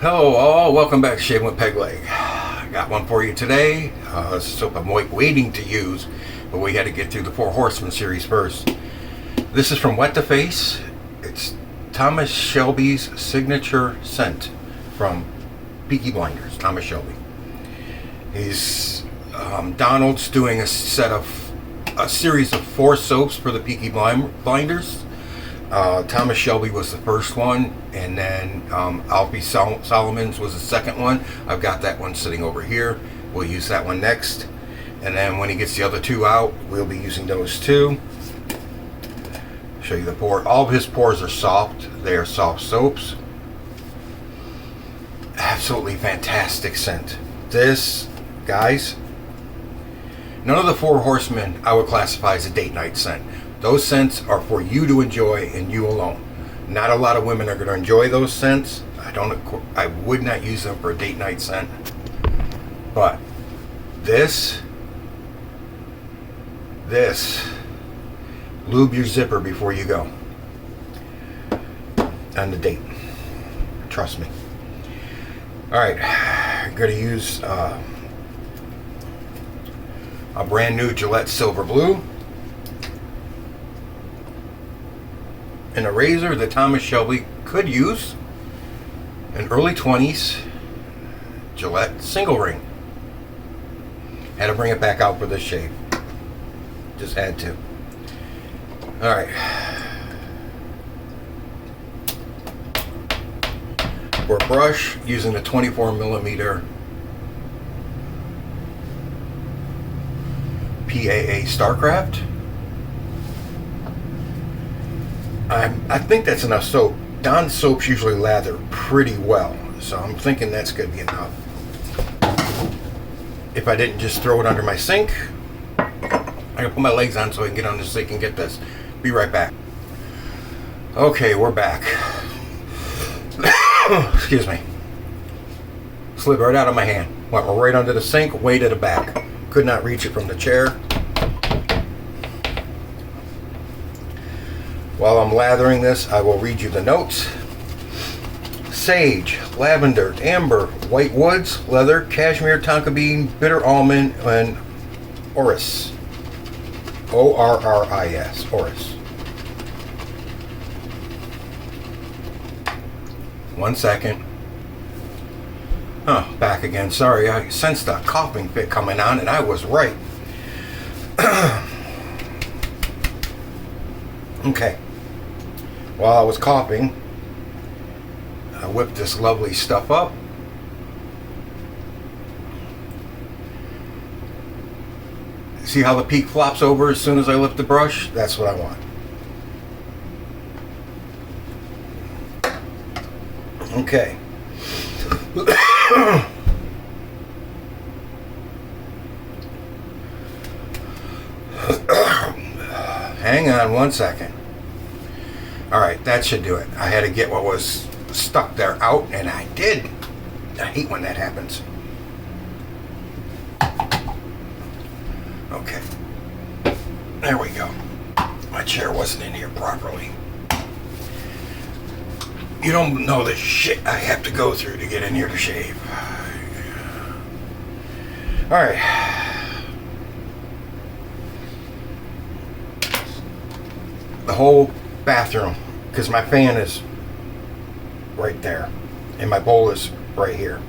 Hello all, welcome back to Shaving with Peg Leg. I got one for you today. Soap I'm waiting to use, but we had to get through the Four Horsemen series first. This is from Wet to Face. It's Thomas Shelby's signature scent from Peaky Blinders, Thomas Shelby. He's Donald's doing a series of 4 soaps for the Peaky Blinders. Thomas Shelby was the first one, and then Alfie Solomon's was the second one. I've got that one sitting over here. We'll use that one next, and then when he gets the other 2 out, we'll be using those too. Show you the pore. All of his pores are soft. They are soft soaps. Absolutely fantastic scent. This, guys, none of the 4 Horsemen I would classify as a date night scent. Those scents are for you to enjoy and you alone. Not a lot of women are going to enjoy those scents. I would not use them for a date night scent. But this, lube your zipper before you go on the date. Trust me. Alright, I'm going to use a brand new Gillette Silver Blue. And a razor that Thomas Shelby could use, an early 20s Gillette Single Ring. Had to bring it back out for this shave. Just had to. Alright. For a brush, using the 24mm PAA Starcraft. I think that's enough soap. Don's soaps usually lather pretty well, so I'm thinking that's going to be enough. If I didn't just throw it under my sink, I can put my legs on so I can get on the sink and get this. Be right back. Okay, we're back. Excuse me. Slid right out of my hand. Went right under the sink, way to the back. Could not reach it from the chair. While I'm lathering this, I will read you the notes. Sage, lavender, amber, white woods, leather, cashmere, tonka bean, bitter almond, and orris. O-R-R-I-S, orris. 1 second. Back again. Sorry, I sensed a coughing fit coming on, and I was right. Okay. While I was coughing, I whipped this lovely stuff up. See how the peak flops over as soon as I lift the brush? That's what I want. Okay. Hang on 1 second. Alright, that should do it. I had to get what was stuck there out, and I did. I hate when that happens. Okay. There we go. My chair wasn't in here properly. You don't know the shit I have to go through to get in here to shave. Alright. The whole bathroom, because my fan is right there and my bowl is right here.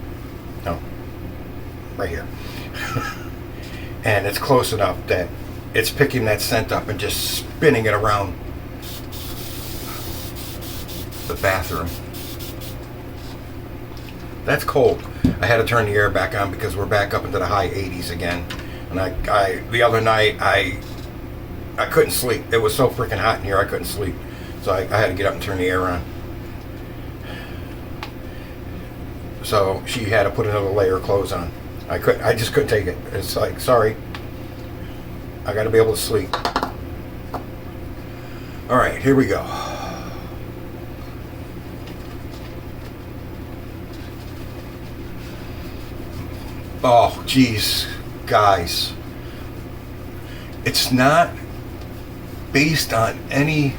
No, right here. And it's close enough that it's picking that scent up and just spinning it around the bathroom. That's cold. I had to turn the air back on because we're back up into the high 80s again. And I the other night I couldn't sleep. It was so freaking hot in here I couldn't sleep. So I had to get up and turn the air on. So she had to put another layer of clothes on. I just couldn't take it. It's like, sorry. I got to be able to sleep. All right, here we go. Oh, geez, guys. It's not based on any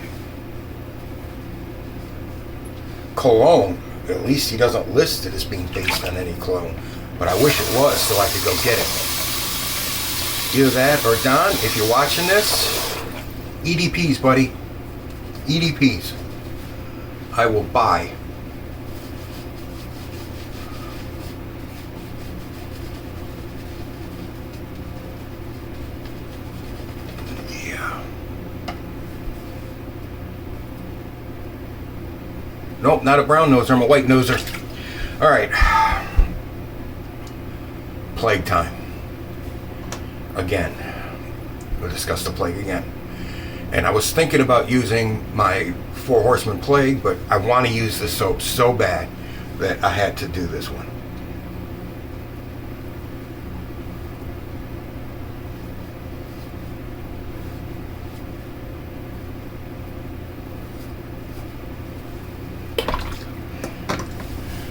cologne At least he doesn't list it as being based on any cologne. But I wish it was so I could go get it. Either that or Don, if you're watching this, EDPs, buddy. EDPs. I will buy. Yeah. Nope, not a brown noser. I'm a white noser. All right. Plague time. Again. We'll discuss the plague again. And I was thinking about using my Four Horsemen Plague, but I want to use this soap so bad that I had to do this one.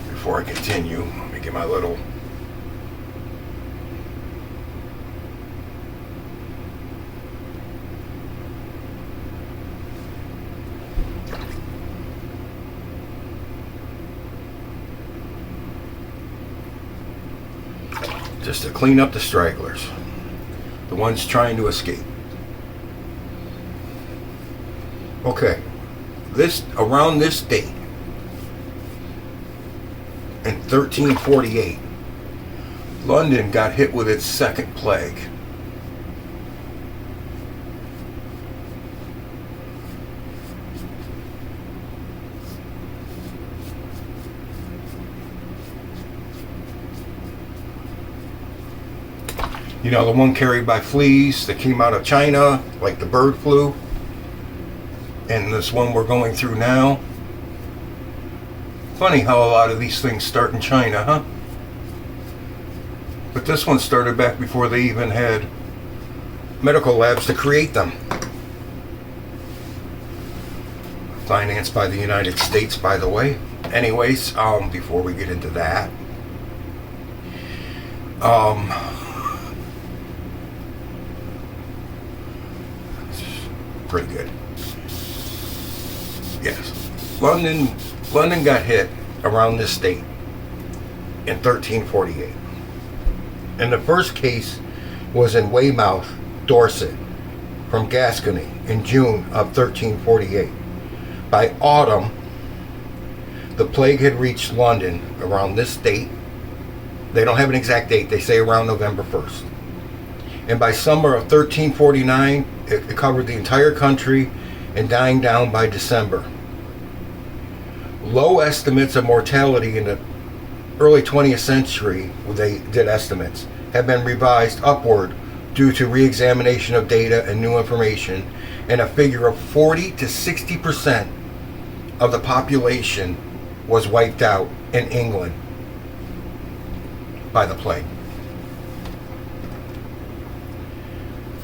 Before I continue, let me get my little just to clean up the stragglers, the ones trying to escape. Okay, this around this date in 1348, London got hit with its second plague. You know, the one carried by fleas that came out of China, like the bird flu. And this one we're going through now. Funny how a lot of these things start in China, huh? But this one started back before they even had medical labs to create them. Financed by the United States, by the way. Anyways, before we get into that. Pretty good. Yes. London got hit around this date in 1348. And the first case was in Weymouth, Dorset, from Gascony in June of 1348. By autumn, the plague had reached London around this date. They don't have an exact date. They say around November 1st. And by summer of 1349, it covered the entire country and dying down by December. Low estimates of mortality in the early 20th century, when they did estimates, have been revised upward due to re-examination of data and new information, and a figure of 40 to 60% of the population was wiped out in England by the plague.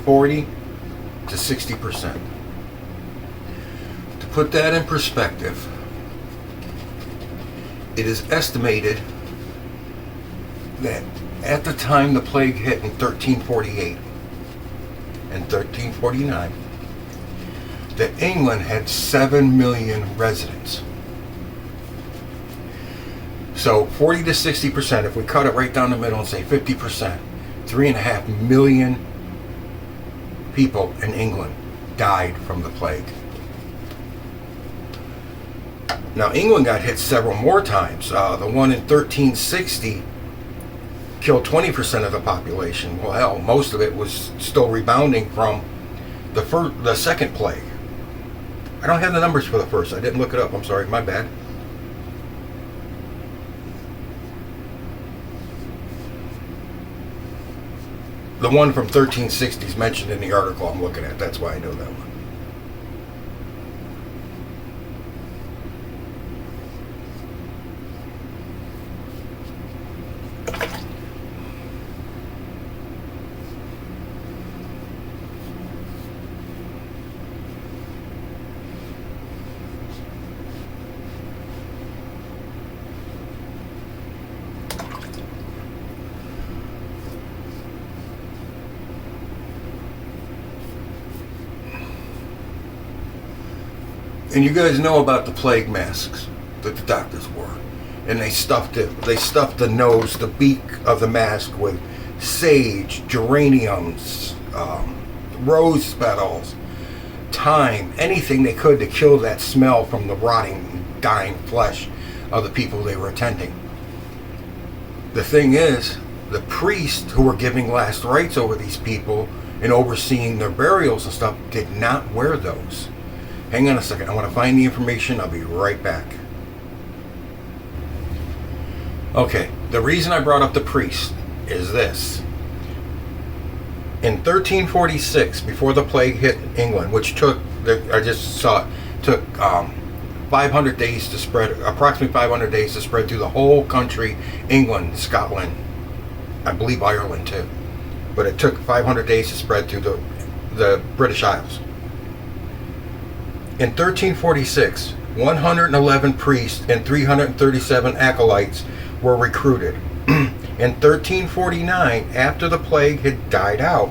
40 to 60%. To put that in perspective, it is estimated that at the time the plague hit in 1348 and 1349, that England had 7 million residents. So 40 to 60%, if we cut it right down the middle and say 50%, 3.5 million people in England died from the plague. Now, England got hit several more times. The one in 1360 killed 20% of the population. Well, hell, most of it was still rebounding from the second plague. I don't have the numbers for the first. I didn't look it up. I'm sorry, my bad. The one from 1360 is mentioned in the article I'm looking at. That's why I know that one. And you guys know about the plague masks that the doctors wore. and they stuffed it. They stuffed the nose, the beak of the mask with sage, geraniums, rose petals, thyme, anything they could to kill that smell from the rotting, dying flesh of the people they were attending. The thing is, the priests who were giving last rites over these people and overseeing their burials and stuff did not wear those. Hang on a second, I want to find the information. I'll be right back. Okay, the reason I brought up the priest is this. In 1346, before the plague hit England, which took, I just saw it, took 500 days to spread, approximately 500 days to spread through the whole country, England, Scotland, I believe Ireland too. But it took 500 days to spread through the British Isles. In 1346, 111 priests and 337 acolytes were recruited. In 1349, after the plague had died out,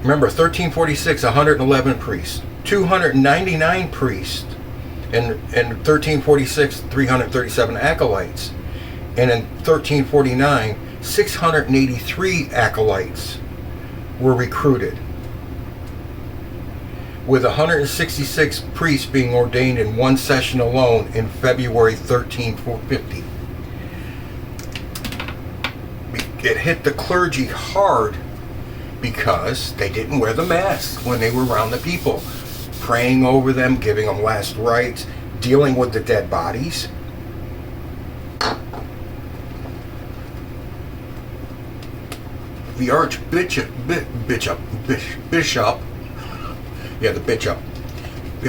remember 1346, 111 priests, 299 priests, and in 1346, 337 acolytes, and in 1349, 683 acolytes were recruited, with 166 priests being ordained in one session alone in February 1350. It hit the clergy hard because they didn't wear the mask when they were around the people, praying over them, giving them last rites, dealing with the dead bodies. The Archbishop, the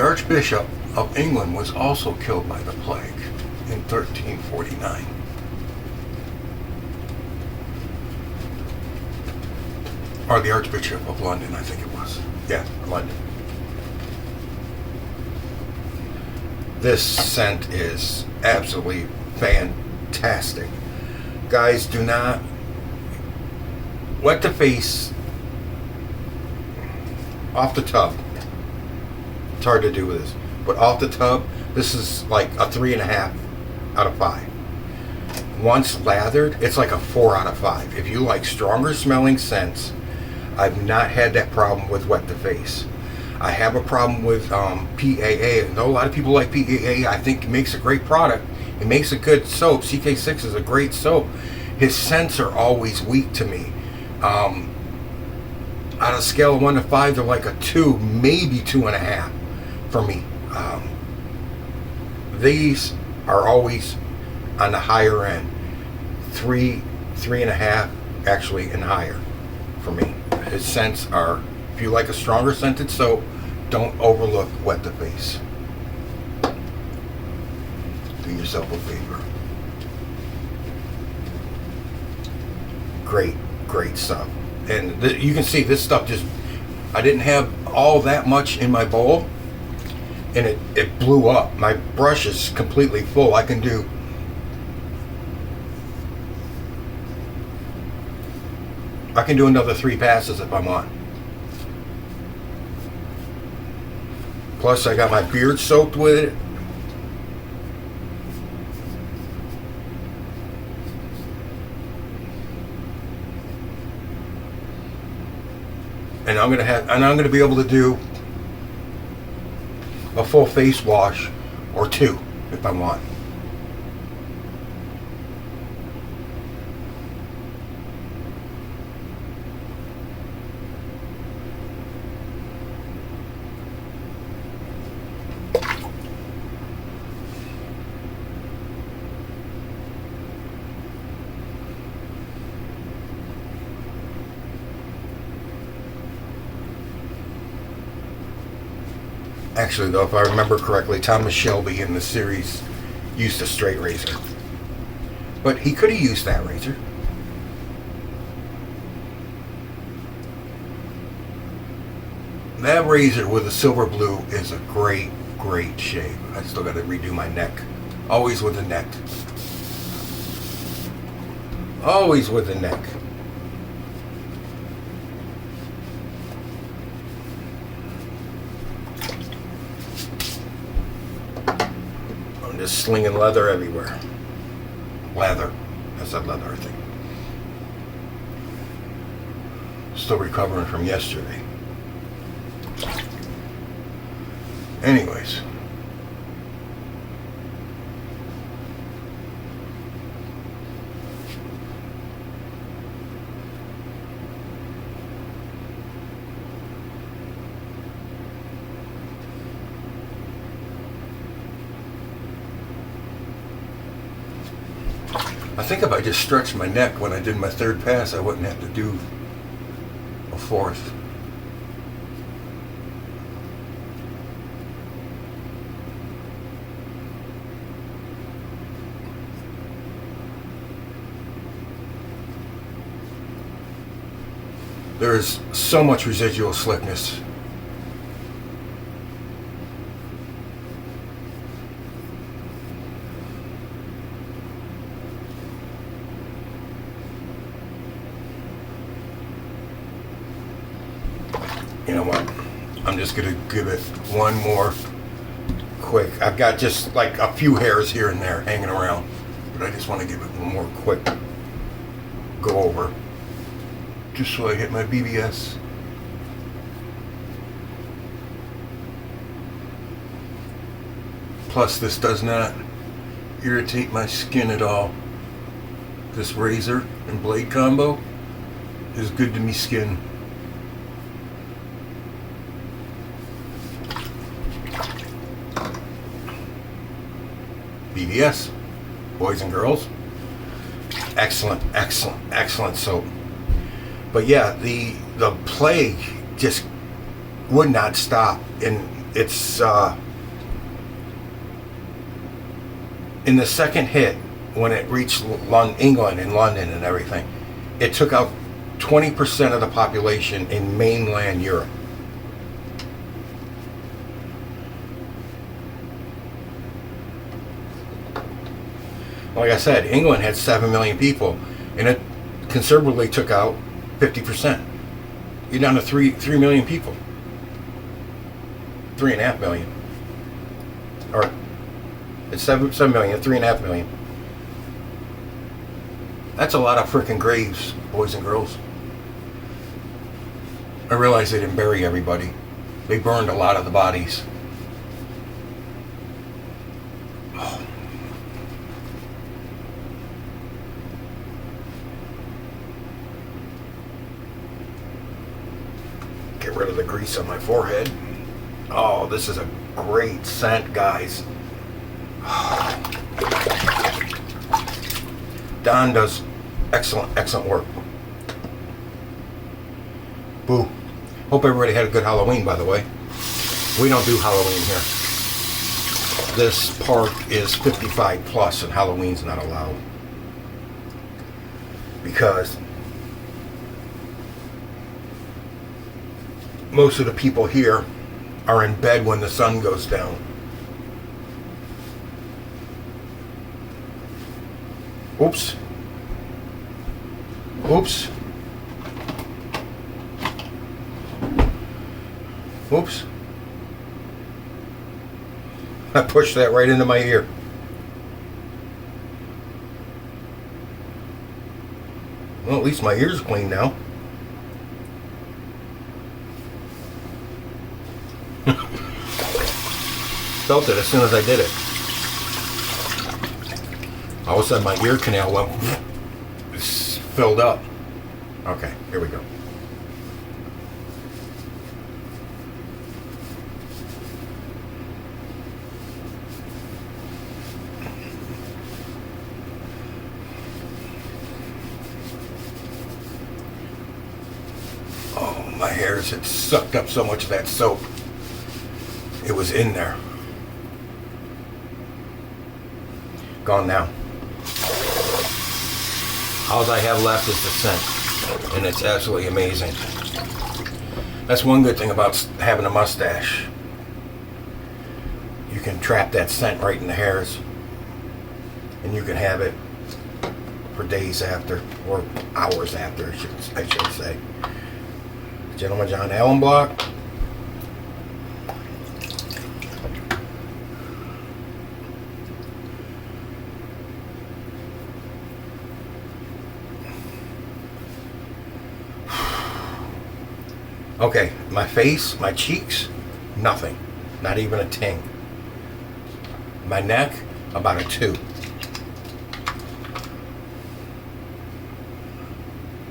Archbishop of England was also killed by the plague in 1349. Or the Archbishop of London, I think it was. Yeah, London. This scent is absolutely fantastic. Guys, do not wet the face off the tub. It's hard to do with this, but off the tub, this is like a 3.5 out of 5. Once lathered, it's like a 4 out of 5. If you like stronger smelling scents, I've not had that problem with wet the face. I have a problem with PAA. I know a lot of people like PAA. I think it makes a great product. It makes a good soap. CK6 is a great soap. His scents are always weak to me. On a scale of 1 to 5, they're like a 2, maybe 2.5 for me. These are always on the higher end. 3, 3.5, actually, and higher for me. His scents are, if you like a stronger scented soap, don't overlook wet the face. Do yourself a favor. Great stuff. And you can see this stuff just, I didn't have all that much in my bowl, and it blew up. My brush is completely full. I can do another 3 passes if I want. Plus I got my beard soaked with it. And I'm gonna be able to do a full face wash or 2 if I want. Actually, though, if I remember correctly, Thomas Shelby in the series used a straight razor. But he could have used that razor. That razor with a silver blue is a great shave. I still got to redo my neck. Always with the neck. Always with the neck. just slinging leather everywhere. Lather. I said leather, I think. Still recovering from yesterday. Anyways. I think if I just stretched my neck when I did my third pass, I wouldn't have to do a fourth. There is so much residual slickness. You know what? I'm just going to give it one more quick. I've got just like a few hairs here and there hanging around, but I just want to give it one more quick go over. Just so I hit my BBS. Plus, this does not irritate my skin at all. This razor and blade combo is good to me skin. BBS, boys and girls, excellent, excellent, excellent soap. But yeah, the plague just would not stop, and it's in the second hit when it reached England and London and everything, it took out 20% of the population in mainland Europe. Like I said, England had 7 million people, and it considerably took out 50%. You're down to 3 million people. 3.5 million. Or it's 7 million, 3.5 million. That's a lot of freaking graves, boys and girls. I realize they didn't bury everybody. They burned a lot of the bodies. Get rid of the grease on my forehead. Oh, this is a great scent, guys. Don does excellent, excellent work. Boo. Hope everybody had a good Halloween, by the way. We don't do Halloween here. This park is 55 plus and Halloween's not allowed. Because most of the people here are in bed when the sun goes down. Oops. Oops. Oops. I pushed that right into my ear. Well, at least my ear's clean now. Felt it as soon as I did it. All of a sudden my ear canal went filled up. Okay, here we go. Oh, my hairs had sucked up so much of that soap. It was in there. Gone now. All I have left is the scent, and it's absolutely amazing. That's one good thing about having a mustache. You can trap that scent right in the hairs, and you can have it for days after, or hours after, I should say. Gentleman John Allen block. Okay, my face, my cheeks, nothing. Not even a ting. My neck, about a 2.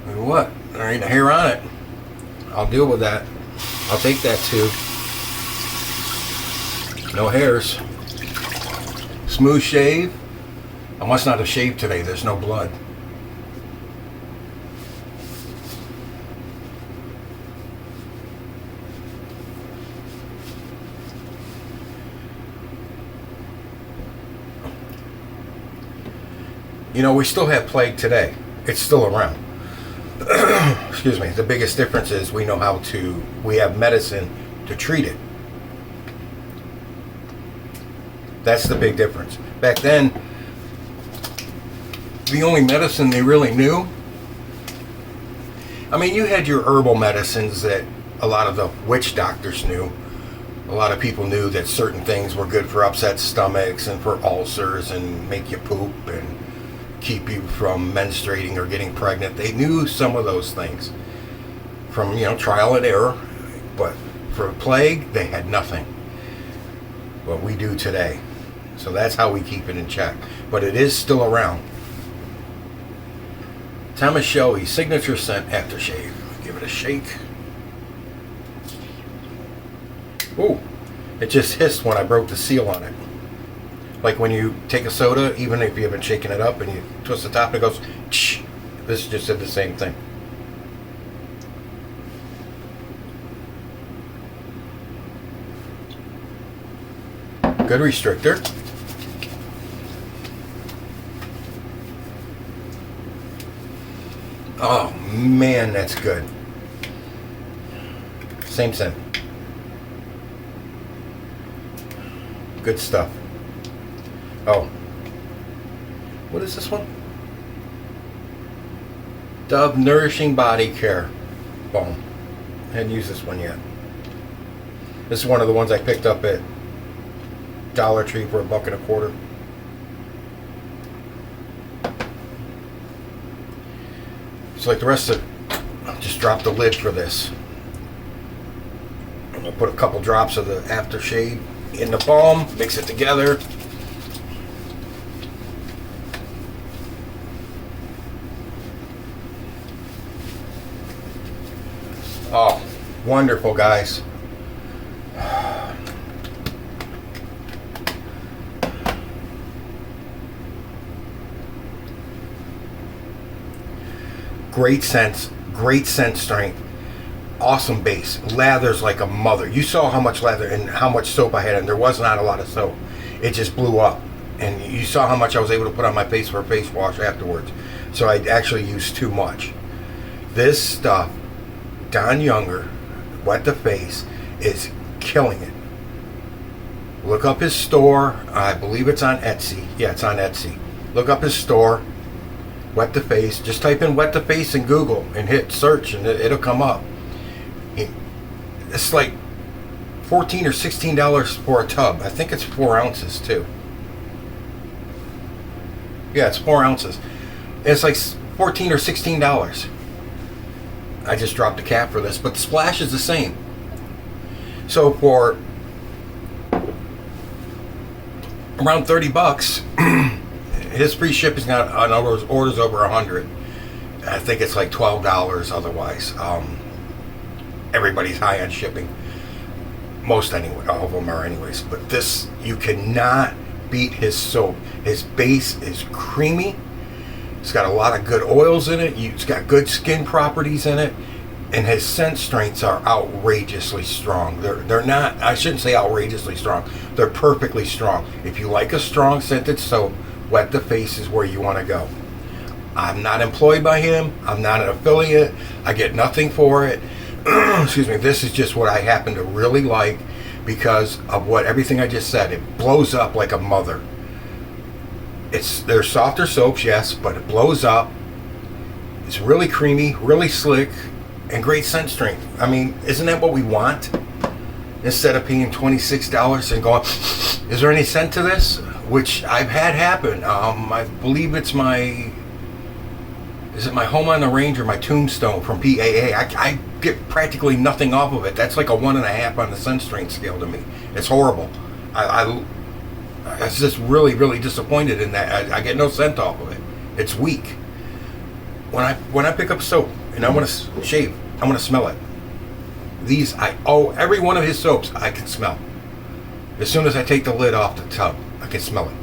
And what? There ain't a hair on it. I'll deal with that. I'll take that 2. No hairs. Smooth shave. I must not have shaved today. There's no blood. You know, we still have plague today. It's still around. Excuse me. The biggest difference is we have medicine to treat it. That's the big difference. Back then, the only medicine they really knew, I mean, you had your herbal medicines that a lot of the witch doctors knew. A lot of people knew that certain things were good for upset stomachs and for ulcers and make you poop and keep you from menstruating or getting pregnant. They knew some of those things from, trial and error. But for plague, they had nothing. What we do today. So that's how we keep it in check. But it is still around. Thomas Shelby Signature Scent Aftershave. Give it a shake. Ooh, it just hissed when I broke the seal on it. Like when you take a soda, even if you haven't shaken it up, and you twist the top, and it goes, shh. This just did the same thing. Good restrictor. Oh man, that's good. Same scent. Good stuff. Oh. What is this one? Dove Nourishing Body Care Balm. I hadn't used this one yet. This is one of the ones I picked up at Dollar Tree for $1.25. It's like the rest of I'll just drop the lid for this. I'm going to put a couple drops of the aftershave in the balm, mix it together. Oh, wonderful, guys. Great scent strength, awesome base, lathers like a mother. You saw how much lather and how much soap I had, and there was not a lot of soap. It just blew up, and you saw how much I was able to put on my face for a face wash afterwards. So I actually used too much. This stuff, Don Younger, Wet the Face, is killing it. Look up his store. I believe it's on Etsy. Yeah, it's on Etsy. Look up his store. Wet the Face. Just type in Wet the Face in Google and hit search, and it'll come up. It's like $14 or $16 for a tub. I think it's 4 ounces too. Yeah, it's 4 ounces. It's like $14 or $16. I just dropped the cap for this, but the splash is the same. So for around $30, his free shipping's not on orders over 100. I think it's like $12 otherwise. Everybody's high on shipping. Most anyway, all of them are anyways. But this, you cannot beat his soap. His base is creamy. It's got a lot of good oils in it. It's got good skin properties in it. And his scent strengths are outrageously strong. They're not, I shouldn't say outrageously strong. They're perfectly strong. If you like a strong scented soap, Wet the Face is where you want to go. I'm not employed by him. I'm not an affiliate. I get nothing for it. Excuse me. This is just what I happen to really like because of everything I just said. It blows up like a mother. They're softer soaps, yes, but it blows up. It's really creamy, really slick, and great scent strength. I mean, isn't that what we want? Instead of paying $26 and going, is there any scent to this? Which I've had happen. I believe it's my Is it my Home on the Range or my Tombstone from PAA? I get practically nothing off of it. That's like a 1.5 on the scent strength scale to me. It's horrible. I was just really, really disappointed in that. I get no scent off of it. It's weak. When I pick up soap and I want to shave, I want to smell it. Every one of his soaps I can smell. As soon as I take the lid off the tub, I can smell it.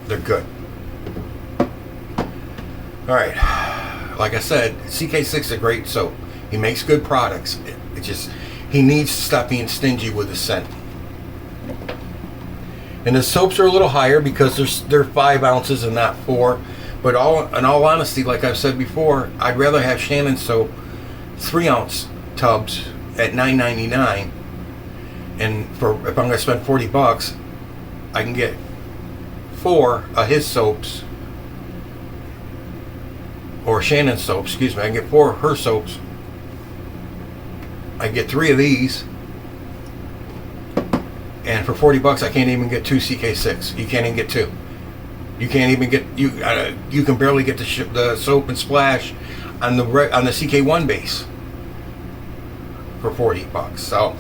They're good. All right, like I said, CK6 is a great soap. He makes good products. He needs to stop being stingy with the scent. And the soaps are a little higher because they're 5 ounces and not 4. But in all honesty, like I've said before, I'd rather have Shannon soap 3-ounce tubs at $9.99. And if I'm going to spend $40, I can get 4 of his soaps, or Shannon's soaps, excuse me. I can get 4 of her soaps. I get 3 of these, and for $40, I can't even get 2 CK6. You can't even get 2. You can't even get you can barely get the soap and splash on the CK1 base for $40. So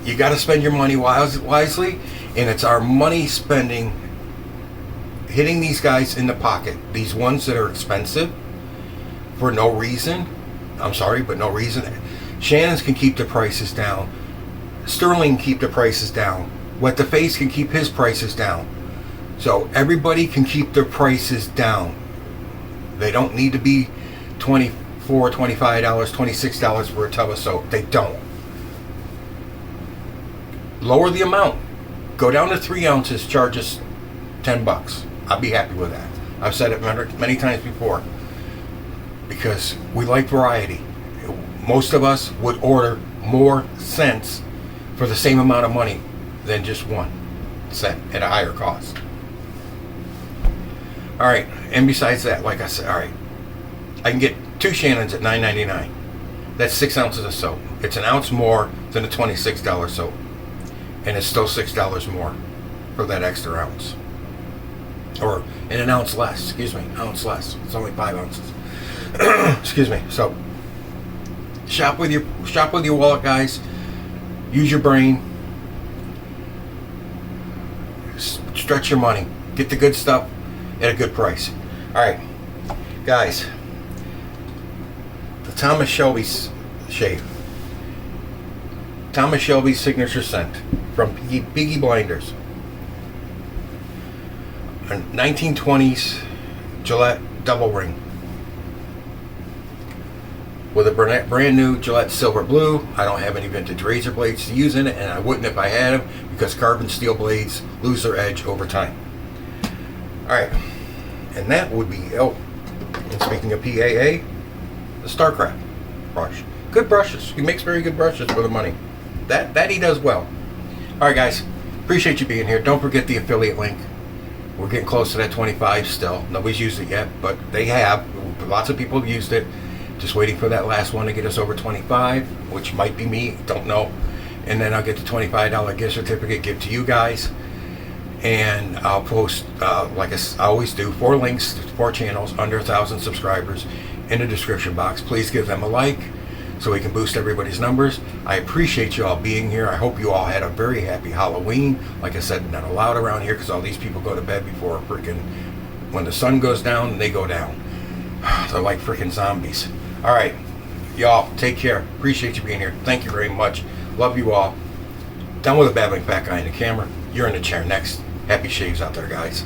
you got to spend your money wisely, and it's our money spending hitting these guys in the pocket. These ones that are expensive for no reason. I'm sorry, but no reason. Shannon's can keep the prices down. Sterling can keep the prices down. What the Face can keep his prices down. So everybody can keep their prices down. They don't need to be $24, $25, $26 for a tub of soap. They don't. Lower the amount. Go down to 3 ounces, charge us $10. I'll be happy with that. I've said it many times before. Because we like variety. Most of us would order more scents for the same amount of money than just 1 scent at a higher cost. Alright, and besides that, like I said, alright, I can get 2 Shannons at $9.99. That's 6 ounces of soap. It's an ounce more than a $26 soap. And it's still $6 more for that extra ounce. Or an ounce less, excuse me, ounce less. It's only 5 ounces. Excuse me. So shop with your wallet, guys. Use your brain. Stretch your money. Get the good stuff at a good price. Alright, guys. The Thomas Shelby's shave. Thomas Shelby's signature scent from Peaky Blinders. A 1920's Gillette double ring with a brand new Gillette Silver Blue. I don't have any vintage razor blades to use in it, and I wouldn't if I had them, because carbon steel blades lose their edge over time. Alright, and that would be, and speaking of PAA, the StarCraft brush. Good brushes. He makes very good brushes for the money. That he does well. Alright guys, appreciate you being here. Don't forget the affiliate link. We're getting close to that 25 still. Nobody's used it yet, but they have. Lots of people have used it. Just waiting for that last one to get us over 25, which might be me, don't know. And then I'll get the $25 gift certificate, give to you guys. And I'll post, like I always do, 4 links to 4 channels under 1,000 subscribers in the description box. Please give them a like so we can boost everybody's numbers. I appreciate you all being here. I hope you all had a very happy Halloween. Like I said, not allowed around here because all these people go to bed before freaking, when the sun goes down, they go down. They're like freaking zombies. All right, y'all, take care. Appreciate you being here. Thank you very much. Love you all. Done with the babbling fat guy in the camera. You're in the chair next. Happy shaves out there, guys.